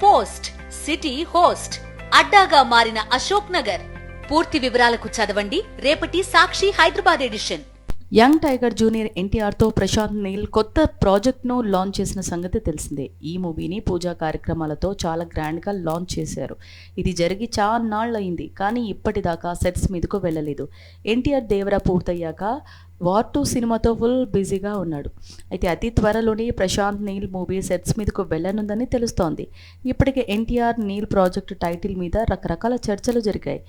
Post city host అడ్డాగా మారిన అశోక్ నగర్. పూర్తి వివరాలకు చదవండి రేపటి Sakshi Hyderabad edition. Young tiger junior NTR తో ప్రశాంత్ నీల్ కొత్త ప్రాజెక్ట్ ను లాంచ్ చేసిన సంగతి తెలిసిందే. ఈ మూవీని పూజా కార్యక్రమాలతో చాలా గ్రాండ్ గా లాంచ్ చేశారు. ఇది జరిగి చాలా నాళ్ళయింది, కానీ ఇప్పటిదాకా సెట్స్ మీదకు వెళ్ళలేదు. ఎన్టీఆర్ దేవరా పూర్తయ్యాక వార్ 2 సినిమాతో ఫుల్ బిజీగా ఉన్నాడు. అయితే అతి త్వరలోనే ప్రశాంత్ నీల్ మూవీ సెట్స్ మీదకు వెళ్ళనుందని తెలుస్తోంది. ఇప్పటికే ఎన్టీఆర్ నీల్ ప్రాజెక్టు టైటిల్ మీద రకరకాల చర్చలు జరిగాయి.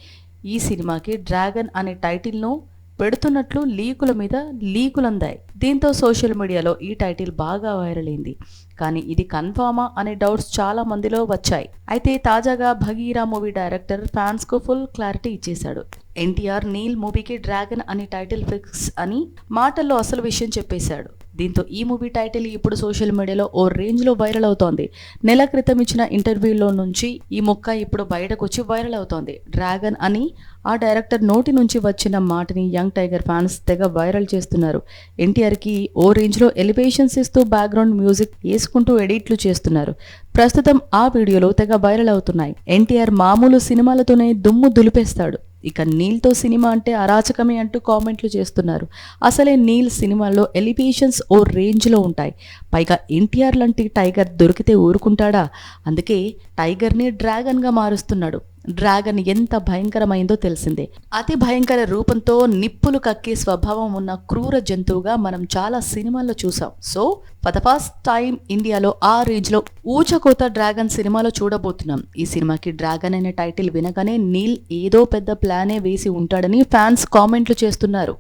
ఈ సినిమాకి డ్రాగన్ అనే టైటిల్ను పెడుతున్నట్లు లీకుల మీద లీకులందాయి. దీంతో సోషల్ మీడియాలో ఈ టైటిల్ బాగా వైరల్ అయింది. కానీ ఇది కన్ఫామా అనే డౌట్స్ చాలా మందిలో వచ్చాయి. అయితే తాజాగా భగీరా మూవీ డైరెక్టర్ ఫ్యాన్స్ కు ఫుల్ క్లారిటీ ఇచ్చేశాడు. ఎన్టీఆర్ నీల్ మూవీకి డ్రాగన్ అనే టైటిల్ ఫిక్స్ అని మాటల్లో అసలు విషయం చెప్పేశాడు. దీంతో ఈ మూవీ టైటిల్ ఇప్పుడు సోషల్ మీడియాలో ఓ రేంజ్ లో వైరల్ అవుతోంది. నెల క్రితం ఇచ్చిన ఇంటర్వ్యూలో నుంచి ఈ ముక్క ఇప్పుడు బయటకు వచ్చి వైరల్ అవుతోంది. డ్రాగన్ అని ఆ డైరెక్టర్ నోటి నుంచి వచ్చిన మాటని యంగ్ టైగర్ ఫ్యాన్స్ తెగ వైరల్ చేస్తున్నారు. ఎన్టీఆర్ కి ఓ రేంజ్ లో ఎలివేషన్స్ ఇస్తూ బ్యాక్గ్రౌండ్ మ్యూజిక్ వేసుకుంటూ ఎడిట్లు చేస్తున్నారు. ప్రస్తుతం ఆ వీడియోలు తెగ వైరల్ అవుతున్నాయి. ఎన్టీఆర్ మామూలు సినిమాలతోనే దుమ్ము దులిపేస్తాడు. ఇక నీల్తో సినిమా అంటే అరాచకమే అంటూ కామెంట్లు చేస్తున్నారు. అసలే నీల్ సినిమాల్లో ఎలివేషన్స్ ఓ రేంజ్లో ఉంటాయి. పైగా ఎన్టీఆర్ లాంటి టైగర్ దొరికితే ఊరుకుంటాడా? అందుకే టైగర్ని డ్రాగన్గా మారుస్తున్నాడు. డ్రాగన్ ఎంత భయంకరమైందో తెలిసిందే. అతి భయంకర రూపంతో నిప్పులు కక్కే స్వభావం ఉన్న క్రూర జంతువుగా మనం చాలా సినిమాల్లో చూసాం. So for the first time ఇండియాలో ఆ రేంజ్ లో ఊచకోత డ్రాగన్ సినిమాలో చూడబోతున్నాం. ఈ సినిమాకి డ్రాగన్ అనే టైటిల్ వినగానే నీల్ ఏదో పెద్ద ప్లానే వేసి ఉంటాడని ఫ్యాన్స్ కామెంట్లు చేస్తున్నారు.